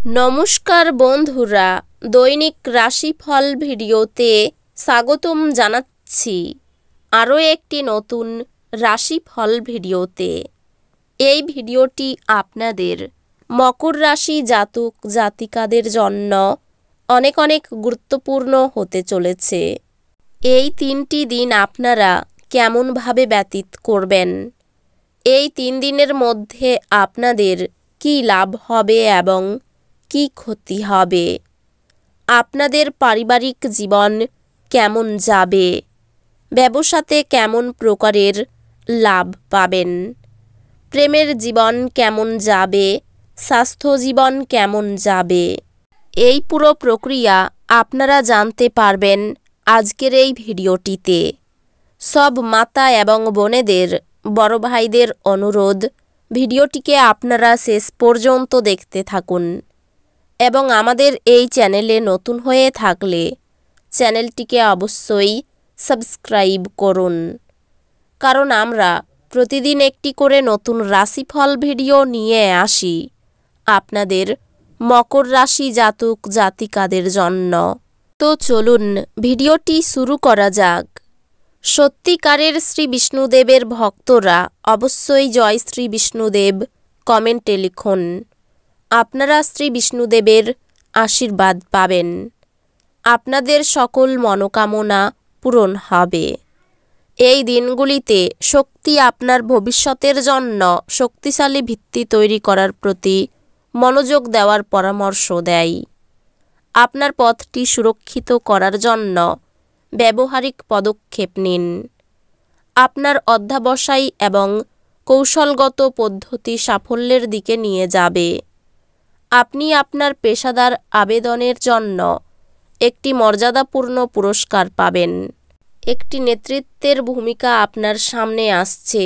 নমস্কার বন্ধুরা, দৈনিক রাশিফল ভিডিওতে স্বাগতম জানাচ্ছি আরও একটি নতুন রাশিফল ভিডিওতে। এই ভিডিওটি আপনাদের মকর রাশি জাতক জাতিকাদের জন্য অনেক অনেক গুরুত্বপূর্ণ হতে চলেছে। এই 3টি দিন আপনারা কেমনভাবে ব্যতীত করবেন, এই 3 দিনের মধ্যে আপনাদের কী লাভ হবে এবং কি ক্ষতি হবে, আপনাদের পারিবারিক জীবন কেমন যাবে, ব্যবসাতে কেমন প্রকারের লাভ পাবেন, প্রেমের জীবন কেমন যাবে, স্বাস্থ্য জীবন কেমন যাবে, এই পুরো প্রক্রিয়া আপনারা জানতে পারবেন আজকের এই ভিডিওটিতে। সব মাতা এবং বোনেদের, বড় ভাইদের অনুরোধ, ভিডিওটিকে আপনারা শেষ পর্যন্ত দেখতে থাকুন এবং আমাদের এই চ্যানেলে নতুন হয়ে থাকলে চ্যানেলটিকে অবশ্যই সাবস্ক্রাইব করুন, কারণ আমরা প্রতিদিন একটি করে নতুন রাশিফল ভিডিও নিয়ে আসি আপনাদের মকর রাশি জাতক জাতিকাদের জন্য। তো চলুন ভিডিওটি শুরু করা যাক। সত্যিকারের শ্রী বিষ্ণুদেবের ভক্তরা অবশ্যই জয় শ্রী বিষ্ণুদেব কমেন্টে লিখুন। আপনারা শ্রী বিষ্ণুদেবের আশীর্বাদ পাবেন, আপনাদের সকল মনোকামনা পূরণ হবে। এই দিনগুলিতে শক্তি আপনার ভবিষ্যতের জন্য শক্তিশালী ভিত্তি তৈরি করার প্রতি মনোযোগ দেওয়ার পরামর্শ দেয়। আপনার পথটি সুরক্ষিত করার জন্য ব্যবহারিক পদক্ষেপ নিন। আপনার অধ্যবসায় এবং কৌশলগত পদ্ধতি সাফল্যের দিকে নিয়ে যাবে। আপনি আপনার পেশাদার আবেদনের জন্য একটি মর্যাদাপূর্ণ পুরস্কার পাবেন। একটি নেতৃত্বের ভূমিকা আপনার সামনে আসছে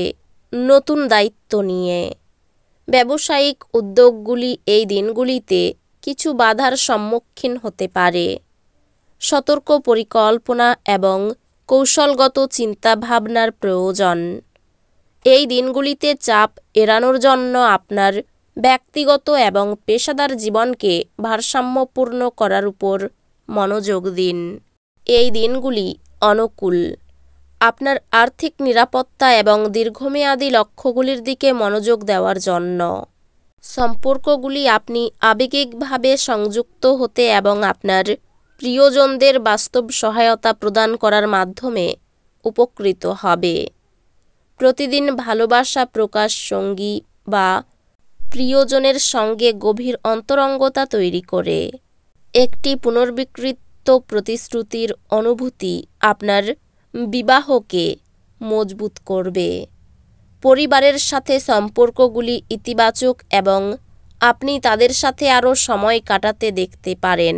নতুন দায়িত্ব নিয়ে। ব্যবসায়িক উদ্যোগগুলি এই দিনগুলিতে কিছু বাধার সম্মুখীন হতে পারে। সতর্ক পরিকল্পনা এবং কৌশলগত চিন্তাভাবনার প্রয়োজন। এই দিনগুলিতে চাপ এড়ানোর জন্য আপনার ব্যক্তিগত এবং পেশাদার জীবনকে ভারসাম্যপূর্ণ করার উপর মনোযোগ দিন। এই দিনগুলি অনুকূল আপনার আর্থিক নিরাপত্তা এবং দীর্ঘমেয়াদী লক্ষ্যগুলির দিকে মনোযোগ দেওয়ার জন্য। সম্পর্কগুলি আপনি আবেগিকভাবে সংযুক্ত হতে এবং আপনার প্রিয়জনদের বাস্তব সহায়তা প্রদান করার মাধ্যমে উপকৃত হবে। প্রতিদিন ভালোবাসা প্রকাশ সঙ্গী বা প্রিয়জনের সঙ্গে গভীর অন্তরঙ্গতা তৈরি করে। একটি পুনর্বিকৃত প্রতিশ্রুতির অনুভূতি আপনার বিবাহকে মজবুত করবে। পরিবারের সাথে সম্পর্কগুলি ইতিবাচক এবং আপনি তাদের সাথে আরও সময় কাটাতে দেখতে পারেন।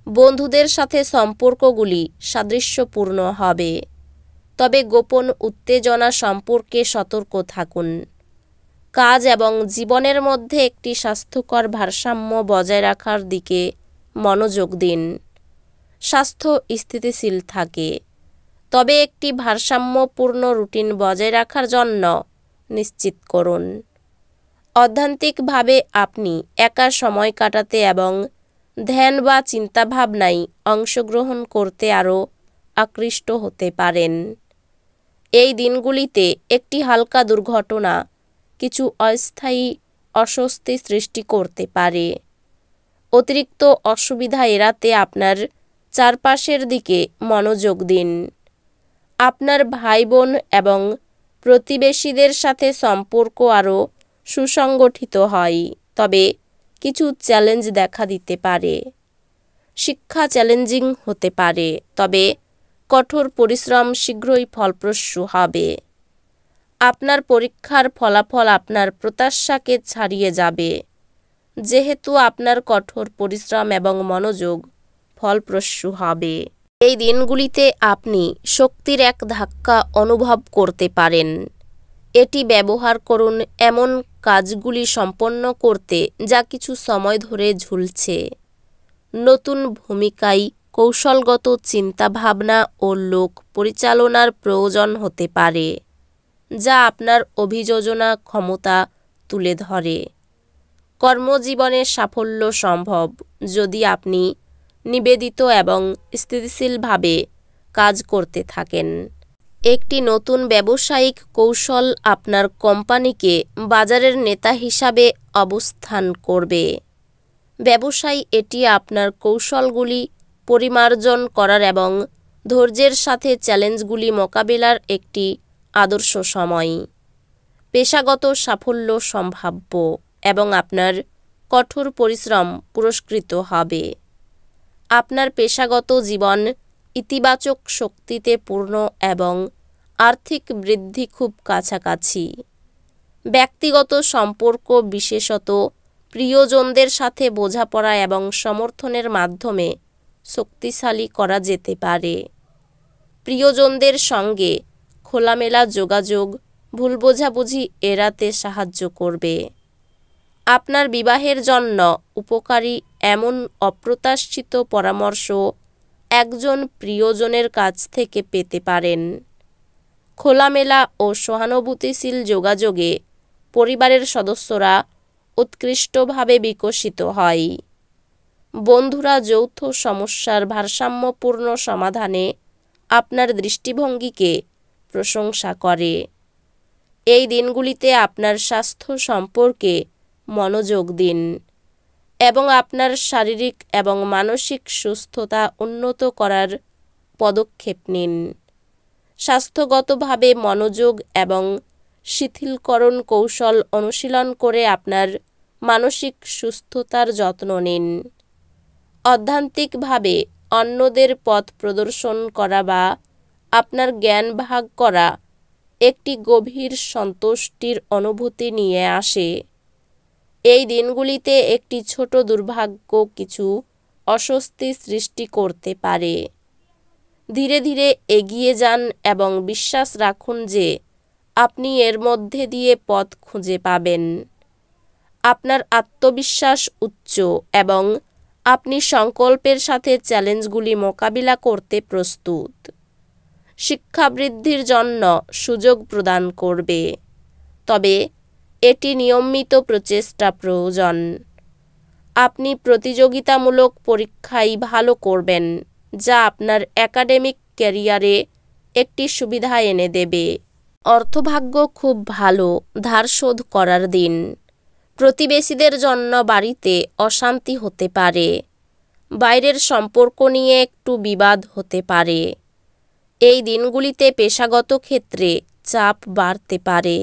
বন্ধুদের সাথে সম্পর্কগুলি সাদৃশ্যপূর্ণ হবে, তবে গোপন উত্তেজনা সম্পর্কে সতর্ক থাকুন। কাজ এবং জীবনের মধ্যে একটি স্বাস্থ্যকর ভারসাম্য বজায় রাখার দিকে মনোযোগ দিন। স্বাস্থ্য স্থিতিশীল থাকে, তবে একটি ভারসাম্যপূর্ণ রুটিন বজায় রাখার জন্য নিশ্চিত করুন। অধ্যাত্মিকভাবে আপনি একা সময় কাটাতে এবং ধ্যান বা চিন্তাভাবনায় অংশগ্রহণ করতে আরও আকৃষ্ট হতে পারেন। এই দিনগুলিতে একটি হালকা দুর্ঘটনা কিছু অস্থায়ী অস্বস্তি সৃষ্টি করতে পারে। অতিরিক্ত অসুবিধা এড়াতে আপনার চারপাশের দিকে মনোযোগ দিন। আপনার ভাই বোন এবং প্রতিবেশীদের সাথে সম্পর্ক আরও সুসংগঠিত হয়, তবে কিছু চ্যালেঞ্জ দেখা দিতে পারে। শিক্ষা চ্যালেঞ্জিং হতে পারে, তবে কঠোর পরিশ্রম শীঘ্রই ফলপ্রসূ হবে। আপনার পরীক্ষার ফলাফল আপনার প্রত্যাশাকে ছাড়িয়ে যাবে, যেহেতু আপনার কঠোর পরিশ্রম এবং মনোযোগ ফলপ্রসূ হবে। এই দিনগুলিতে আপনি শক্তির এক ধাক্কা অনুভব করতে পারেন। এটি ব্যবহার করুন এমন কাজগুলি সম্পন্ন করতে যা কিছু সময় ধরে ঝুলছে। নতুন ভূমিকায় কৌশলগত চিন্তাভাবনা ও লোক পরিচালনার প্রয়োজন হতে পারে, যা আপনার অভিযোজনা ক্ষমতা তুলে ধরে। কর্মজীবনে সাফল্য সম্ভব যদি আপনি নিবেদিত এবং স্থিতিশীলভাবে কাজ করতে থাকেন। একটি নতুন ব্যবসায়িক কৌশল আপনার কোম্পানিকে বাজারের নেতা হিসাবে অবস্থান করবে। ব্যবসায় এটি আপনার কৌশলগুলি পরিমার্জন করার এবং ধৈর্যের সাথে চ্যালেঞ্জগুলি মোকাবিলার একটি আদর্শ সময়। পেশাগত সাফল্য সম্ভাব্য এবং আপনার কঠোর পরিশ্রম পুরস্কৃত হবে। আপনার পেশাগত জীবন ইতিবাচক শক্তিতে পূর্ণ এবং আর্থিক বৃদ্ধি খুব কাছাকাছি। ব্যক্তিগত সম্পর্ক, বিশেষত প্রিয়জনদের সাথে বোঝাপড়া এবং সমর্থনের মাধ্যমে শক্তিশালী করা যেতে পারে। প্রিয়জনদের সঙ্গে খোলামেলা যোগাযোগ ভুল বোঝাবুঝি এড়াতে সাহায্য করবে। আপনার বিবাহের জন্য উপকারী এমন অপ্রত্যাশিত পরামর্শ একজন প্রিয়জনের কাছ থেকে পেতে পারেন। খোলামেলা ও সহানুভূতিশীল যোগাযোগে পরিবারের সদস্যরা উৎকৃষ্টভাবে বিকশিত হয়। বন্ধুরা যৌথ সমস্যার ভারসাম্যপূর্ণ সমাধানে আপনার দৃষ্টিভঙ্গিকে প্রশংসা করে। এই দিনগুলিতে আপনার স্বাস্থ্য সম্পর্কে মনোযোগ দিন এবং আপনার শারীরিক এবং মানসিক সুস্থতা উন্নত করার পদক্ষেপ নিন। স্বাস্থ্যগতভাবে মনোযোগ এবং শিথিলকরণ কৌশল অনুশীলন করে আপনার মানসিক সুস্থতার যত্ন নিন। অধ্যাত্মিকভাবে অন্যদের পথ প্রদর্শন করা বা আপনার জ্ঞান ভাগ করা একটি গভীর সন্তুষ্টির অনুভূতি নিয়ে আসে। এই দিনগুলিতে একটি ছোট দুর্ভাগ্য কিছু অস্বস্তি সৃষ্টি করতে পারে। ধীরে ধীরে এগিয়ে যান এবং বিশ্বাস রাখুন যে আপনি এর মধ্যে দিয়ে পথ খুঁজে পাবেন। আপনার আত্মবিশ্বাস উচ্চ এবং আপনি সংকল্পের সাথে চ্যালেঞ্জগুলি মোকাবিলা করতে প্রস্তুত। শিক্ষা বৃদ্ধির জন্য সুযোগ প্রদান করবে, তবে এটি নিয়মিত প্রচেষ্টা প্রয়োজন। আপনি প্রতিযোগিতামূলক পরীক্ষায় ভালো করবেন, যা আপনার একাডেমিক ক্যারিয়ারে একটি সুবিধা এনে দেবে। অর্থভাগ্য খুব ভালো। ধার শোধ করার দিন। প্রতিবেশীদের জন্য বাড়িতে অশান্তি হতে পারে। বাইরের সম্পর্ক নিয়ে একটু বিবাদ হতে পারে। এই দিনগুলিতে পেশাগত ক্ষেত্রে চাপ বাড়তে পারে।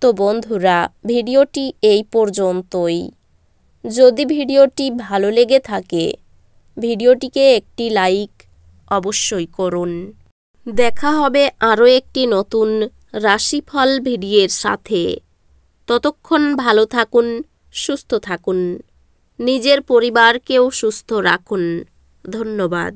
তো বন্ধুরা, ভিডিওটি এই পর্যন্তই। যদি ভিডিওটি ভালো লেগে থাকে ভিডিওটিকে একটি লাইক অবশ্যই করুন। দেখা হবে আরও একটি নতুন রাশিফল ভিডিওর সাথে। ততক্ষণ ভালো থাকুন, সুস্থ থাকুন, নিজের পরিবারকেও সুস্থ রাখুন। ধন্যবাদ।